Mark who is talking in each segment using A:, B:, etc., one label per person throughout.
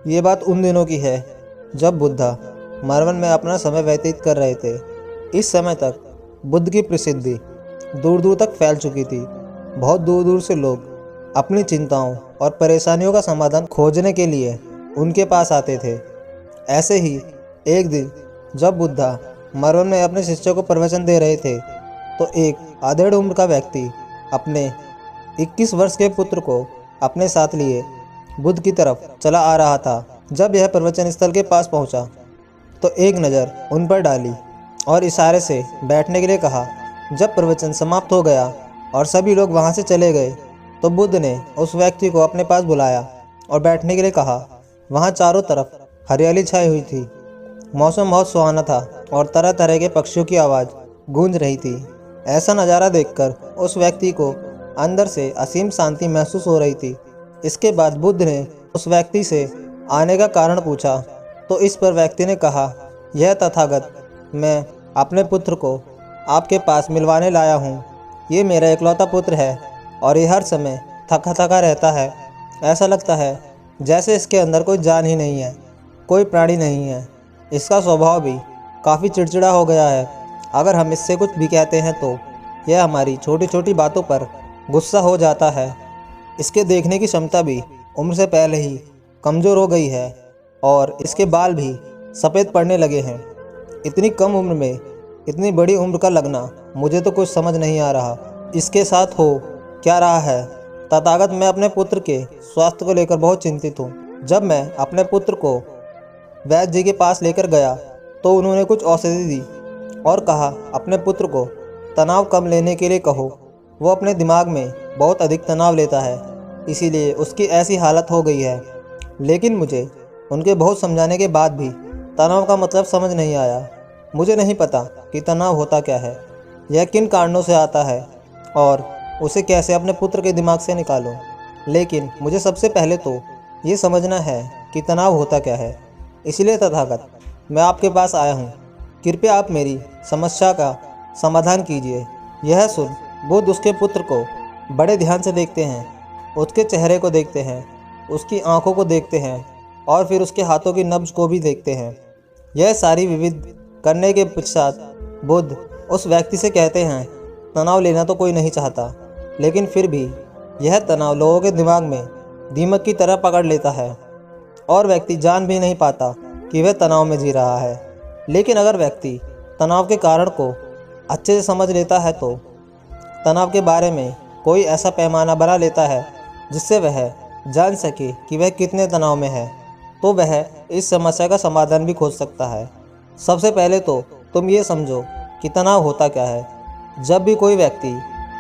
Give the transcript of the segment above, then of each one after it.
A: ये बात उन दिनों की है जब बुद्धा मरवन में अपना समय व्यतीत कर रहे थे। इस समय तक बुद्ध की प्रसिद्धि दूर दूर तक फैल चुकी थी। बहुत दूर दूर से लोग अपनी चिंताओं और परेशानियों का समाधान खोजने के लिए उनके पास आते थे। ऐसे ही एक दिन जब बुद्धा मरवन में अपने शिष्यों को प्रवचन दे रहे थे तो एक आधेड़ उम्र का व्यक्ति अपने 21 वर्ष के पुत्र को अपने साथ लिए बुद्ध की तरफ चला आ रहा था। जब यह प्रवचन स्थल के पास पहुंचा तो एक नज़र उन पर डाली और इशारे से बैठने के लिए कहा। जब प्रवचन समाप्त हो गया और सभी लोग वहां से चले गए तो बुद्ध ने उस व्यक्ति को अपने पास बुलाया और बैठने के लिए कहा। वहां चारों तरफ हरियाली छाई हुई थी। मौसम बहुत सुहाना था और तरह तरह के पक्षियों की आवाज़ गूंज रही थी। ऐसा नज़ारा देखकर उस व्यक्ति को अंदर से असीम शांति महसूस हो रही थी। इसके बाद बुद्ध ने उस व्यक्ति से आने का कारण पूछा तो इस पर व्यक्ति ने कहा, यह तथागत, मैं अपने पुत्र को आपके पास मिलवाने लाया हूँ। ये मेरा इकलौता पुत्र है और ये हर समय थका थका रहता है। ऐसा लगता है जैसे इसके अंदर कोई जान ही नहीं है, कोई प्राणी नहीं है। इसका स्वभाव भी काफ़ी चिड़चिड़ा हो गया है। अगर हम इससे कुछ भी कहते हैं तो यह हमारी छोटी छोटी बातों पर गुस्सा हो जाता है। इसके देखने की क्षमता भी उम्र से पहले ही कमज़ोर हो गई है और इसके बाल भी सफ़ेद पड़ने लगे हैं। इतनी कम उम्र में इतनी बड़ी उम्र का लगना मुझे तो कुछ समझ नहीं आ रहा। इसके साथ हो क्या रहा है? तथागत, मैं अपने पुत्र के स्वास्थ्य को लेकर बहुत चिंतित हूँ। जब मैं अपने पुत्र को वैद्य जी के पास लेकर गया तो उन्होंने कुछ औषधि दी और कहा, अपने पुत्र को तनाव कम लेने के लिए कहो। वो अपने दिमाग में बहुत अधिक तनाव लेता है, इसीलिए उसकी ऐसी हालत हो गई है। लेकिन मुझे उनके बहुत समझाने के बाद भी तनाव का मतलब समझ नहीं आया। मुझे नहीं पता कि तनाव होता क्या है, यह किन कारणों से आता है और उसे कैसे अपने पुत्र के दिमाग से निकालूं। लेकिन मुझे सबसे पहले तो ये समझना है कि तनाव होता क्या है। इसलिए तथागत, मैं आपके पास आया हूँ। कृपया आप मेरी समस्या का समाधान कीजिए। यह सुन बुद्ध उसके पुत्र को बड़े ध्यान से देखते हैं। उसके चेहरे को देखते हैं, उसकी आंखों को देखते हैं और फिर उसके हाथों की नब्ज को भी देखते हैं। यह सारी विविध करने के पश्चात बुद्ध उस व्यक्ति से कहते हैं, तनाव लेना तो कोई नहीं चाहता, लेकिन फिर भी यह तनाव लोगों के दिमाग में दीमक की तरह पकड़ लेता है और व्यक्ति जान भी नहीं पाता कि वह तनाव में जी रहा है। लेकिन अगर व्यक्ति तनाव के कारण को अच्छे से समझ लेता है तो तनाव के बारे में कोई ऐसा पैमाना बना लेता है जिससे वह जान सके कि वह कितने तनाव में है, तो वह इस समस्या का समाधान भी खोज सकता है। सबसे पहले तो तुम ये समझो कि तनाव होता क्या है। जब भी कोई व्यक्ति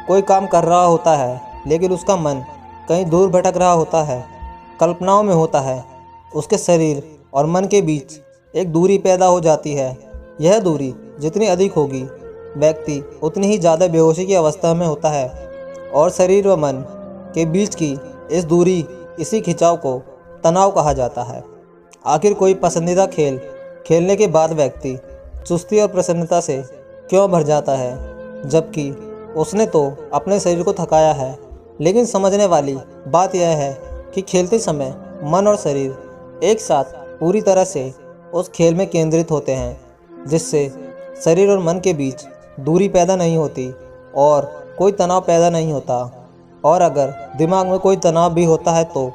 A: कोई काम कर रहा होता है लेकिन उसका मन कहीं दूर भटक रहा होता है, कल्पनाओं में होता है, उसके शरीर और मन के बीच एक दूरी पैदा हो जाती है। यह दूरी जितनी अधिक होगी, व्यक्ति उतनी ही ज़्यादा बेहोशी की अवस्था में होता है और शरीर व मन के बीच की इस दूरी, इसी खिंचाव को तनाव कहा जाता है। आखिर कोई पसंदीदा खेल खेलने के बाद व्यक्ति चुस्ती और प्रसन्नता से क्यों भर जाता है, जबकि उसने तो अपने शरीर को थकाया है। लेकिन समझने वाली बात यह है कि खेलते समय मन और शरीर एक साथ पूरी तरह से उस खेल में केंद्रित होते हैं, जिससे शरीर और मन के बीच दूरी पैदा नहीं होती और कोई तनाव पैदा नहीं होता। और अगर दिमाग में कोई तनाव भी होता है तो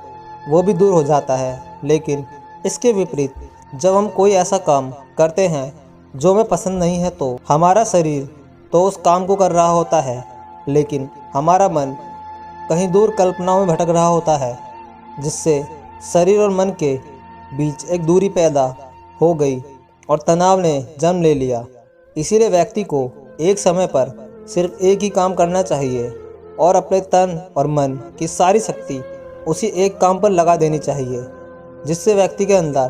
A: वो भी दूर हो जाता है। लेकिन इसके विपरीत जब हम कोई ऐसा काम करते हैं जो हमें पसंद नहीं है तो हमारा शरीर तो उस काम को कर रहा होता है, लेकिन हमारा मन कहीं दूर कल्पनाओं में भटक रहा होता है, जिससे शरीर और मन के बीच एक दूरी पैदा हो गई और तनाव ने जन्म ले लिया। इसीलिए व्यक्ति को एक समय पर सिर्फ एक ही काम करना चाहिए और अपने तन और मन की सारी शक्ति उसी एक काम पर लगा देनी चाहिए, जिससे व्यक्ति के अंदर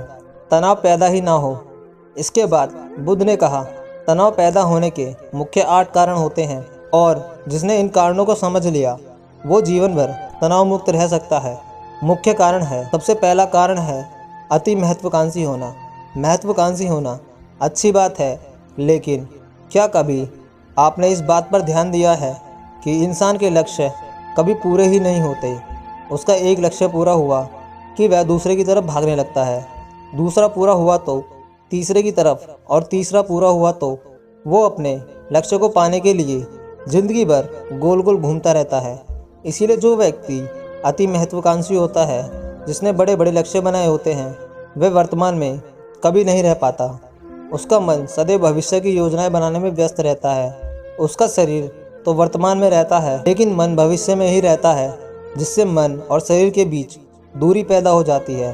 A: तनाव पैदा ही ना हो। इसके बाद बुद्ध ने कहा, तनाव पैदा होने के मुख्य 8 कारण होते हैं और जिसने इन कारणों को समझ लिया वो जीवन भर तनाव मुक्त रह सकता है। मुख्य कारण है, सबसे पहला कारण है अति महत्वाकांक्षी होना। महत्वाकांक्षी होना अच्छी बात है, लेकिन क्या कभी आपने इस बात पर ध्यान दिया है कि इंसान के लक्ष्य कभी पूरे ही नहीं होते। उसका एक लक्ष्य पूरा हुआ कि वह दूसरे की तरफ भागने लगता है। दूसरा पूरा हुआ तो तीसरे की तरफ, और तीसरा पूरा हुआ तो वो अपने लक्ष्य को पाने के लिए जिंदगी भर गोल गोल घूमता रहता है। इसीलिए जो व्यक्ति अति महत्वाकांक्षी होता है, जिसने बड़े बड़े लक्ष्य बनाए होते हैं, वह वर्तमान में कभी नहीं रह पाता। उसका मन सदैव भविष्य की योजनाएं बनाने में व्यस्त रहता है। उसका शरीर तो वर्तमान में रहता है, लेकिन मन भविष्य में ही रहता है, जिससे मन और शरीर के बीच दूरी पैदा हो जाती है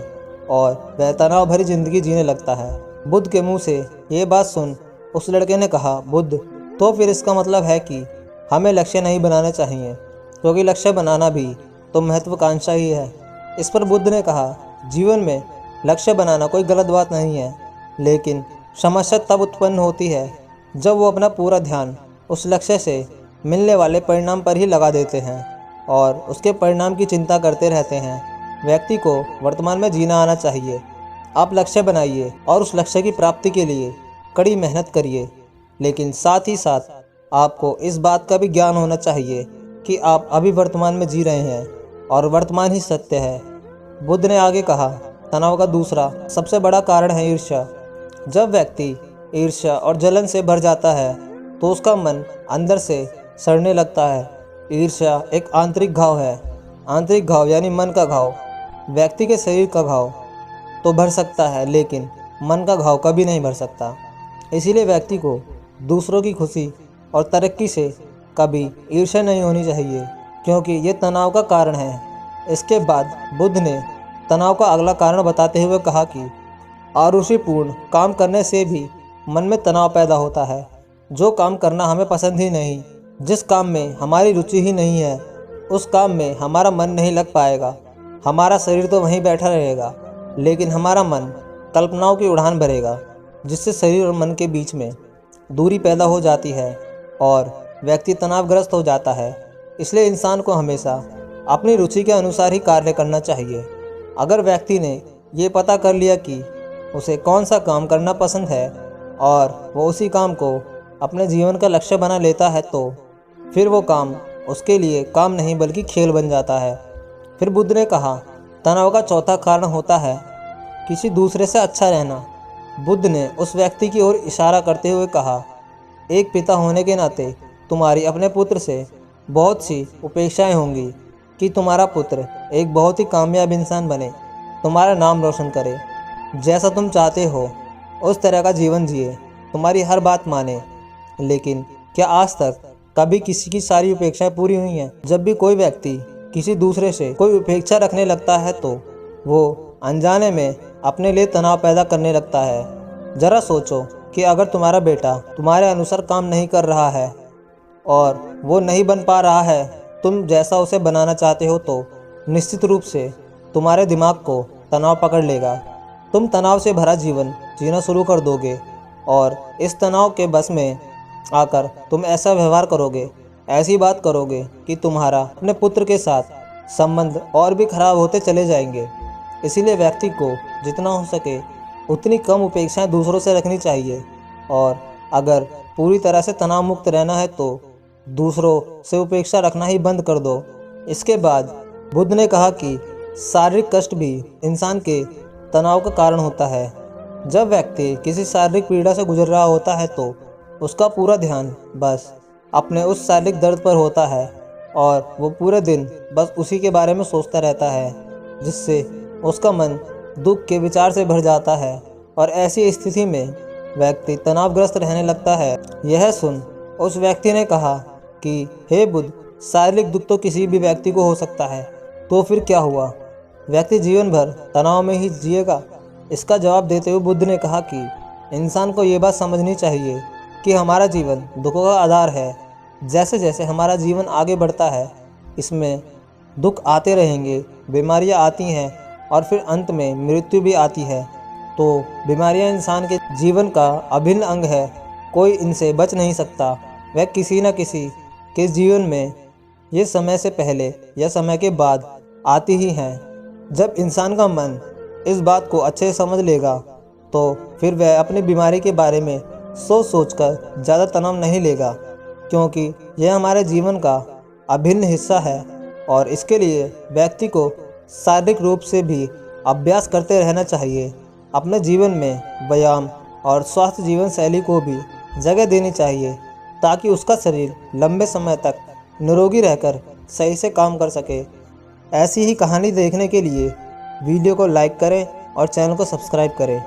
A: और वह तनाव भरी जिंदगी जीने लगता है। बुद्ध के मुंह से ये बात सुन उस लड़के ने कहा, बुद्ध, तो फिर इसका मतलब है कि हमें लक्ष्य नहीं बनाने चाहिए, क्योंकि लक्ष्य बनाना भी तो महत्वाकांक्षा ही है। इस पर बुद्ध ने कहा, जीवन में लक्ष्य बनाना कोई गलत बात नहीं है, लेकिन समस्या तब उत्पन्न होती है जब वो अपना पूरा ध्यान उस लक्ष्य से मिलने वाले परिणाम पर ही लगा देते हैं और उसके परिणाम की चिंता करते रहते हैं। व्यक्ति को वर्तमान में जीना आना चाहिए। आप लक्ष्य बनाइए और उस लक्ष्य की प्राप्ति के लिए कड़ी मेहनत करिए, लेकिन साथ ही साथ आपको इस बात का भी ज्ञान होना चाहिए कि आप अभी वर्तमान में जी रहे हैं और वर्तमान ही सत्य है। बुद्ध ने आगे कहा, तनाव का दूसरा सबसे बड़ा कारण है ईर्ष्या। जब व्यक्ति ईर्ष्या और जलन से भर जाता है तो उसका मन अंदर से सड़ने लगता है। ईर्ष्या एक आंतरिक घाव है। आंतरिक घाव यानी मन का घाव। व्यक्ति के शरीर का घाव तो भर सकता है, लेकिन मन का घाव कभी नहीं भर सकता। इसीलिए व्यक्ति को दूसरों की खुशी और तरक्की से कभी ईर्ष्या नहीं होनी चाहिए, क्योंकि ये तनाव का कारण है। इसके बाद बुद्ध ने तनाव का अगला कारण बताते हुए कहा कि आरुषिपूर्ण काम करने से भी मन में तनाव पैदा होता है। जो काम करना हमें पसंद ही नहीं, जिस काम में हमारी रुचि ही नहीं है, उस काम में हमारा मन नहीं लग पाएगा। हमारा शरीर तो वहीं बैठा रहेगा, लेकिन हमारा मन कल्पनाओं की उड़ान भरेगा, जिससे शरीर और मन के बीच में दूरी पैदा हो जाती है और व्यक्ति तनावग्रस्त हो जाता है। इसलिए इंसान को हमेशा अपनी रुचि के अनुसार ही कार्य करना चाहिए। अगर व्यक्ति ने ये पता कर लिया कि उसे कौन सा काम करना पसंद है और वो उसी काम को अपने जीवन का लक्ष्य बना लेता है, तो फिर वो काम उसके लिए काम नहीं बल्कि खेल बन जाता है। फिर बुद्ध ने कहा, तनाव का चौथा कारण होता है किसी दूसरे से अच्छा रहना। बुद्ध ने उस व्यक्ति की ओर इशारा करते हुए कहा, एक पिता होने के नाते तुम्हारी अपने पुत्र से बहुत सी उपेक्षाएं होंगी कि तुम्हारा पुत्र एक बहुत ही कामयाब इंसान बने, तुम्हारा नाम रोशन करे, जैसा तुम चाहते हो उस तरह का जीवन जिए, तुम्हारी हर बात माने। लेकिन क्या आज तक कभी किसी की सारी उपेक्षाएं पूरी हुई हैं? जब भी कोई व्यक्ति किसी दूसरे से कोई उपेक्षा रखने लगता है तो वो अनजाने में अपने लिए तनाव पैदा करने लगता है। ज़रा सोचो कि अगर तुम्हारा बेटा तुम्हारे अनुसार काम नहीं कर रहा है और वो नहीं बन पा रहा है तुम जैसा उसे बनाना चाहते हो, तो निश्चित रूप से तुम्हारे दिमाग को तनाव पकड़ लेगा। तुम तनाव से भरा जीवन जीना शुरू कर दोगे और इस तनाव के बस में आकर तुम ऐसा व्यवहार करोगे, ऐसी बात करोगे कि तुम्हारा अपने पुत्र के साथ संबंध और भी खराब होते चले जाएंगे। इसीलिए व्यक्ति को जितना हो सके उतनी कम उपेक्षाएं दूसरों से रखनी चाहिए, और अगर पूरी तरह से तनाव मुक्त रहना है तो दूसरों से उपेक्षा रखना ही बंद कर दो। इसके बाद बुद्ध ने कहा कि शारीरिक कष्ट भी इंसान के तनाव का कारण होता है। जब व्यक्ति किसी शारीरिक पीड़ा से गुजर रहा होता है तो उसका पूरा ध्यान बस अपने उस शारीरिक दर्द पर होता है और वो पूरे दिन बस उसी के बारे में सोचता रहता है, जिससे उसका मन दुख के विचार से भर जाता है और ऐसी स्थिति में व्यक्ति तनावग्रस्त रहने लगता है। यह सुन उस व्यक्ति ने कहा कि हे बुद्ध, शारीरिक दुख तो किसी भी व्यक्ति को हो सकता है, तो फिर क्या हुआ? व्यक्ति जीवन भर तनाव में ही जिएगा? इसका जवाब देते हुए बुद्ध ने कहा कि इंसान को ये बात समझनी चाहिए कि हमारा जीवन दुखों का आधार है। जैसे जैसे हमारा जीवन आगे बढ़ता है, इसमें दुख आते रहेंगे, बीमारियां आती हैं और फिर अंत में मृत्यु भी आती है। तो बीमारियां इंसान के जीवन का अभिन्न अंग है, कोई इनसे बच नहीं सकता। वह किसी न किसी के जीवन में ये समय से पहले या समय के बाद आती ही हैं। जब इंसान का मन इस बात को अच्छे से समझ लेगा तो फिर वह अपनी बीमारी के बारे में सोच कर ज़्यादा तनाव नहीं लेगा, क्योंकि यह हमारे जीवन का अभिन्न हिस्सा है और इसके लिए व्यक्ति को शारीरिक रूप से भी अभ्यास करते रहना चाहिए। अपने जीवन में व्यायाम और स्वास्थ्य जीवन शैली को भी जगह देनी चाहिए ताकि उसका शरीर लंबे समय तक निरोगी रहकर सही से काम कर सके। ऐसी ही कहानी देखने के लिए वीडियो को लाइक करें और चैनल को सब्सक्राइब करें।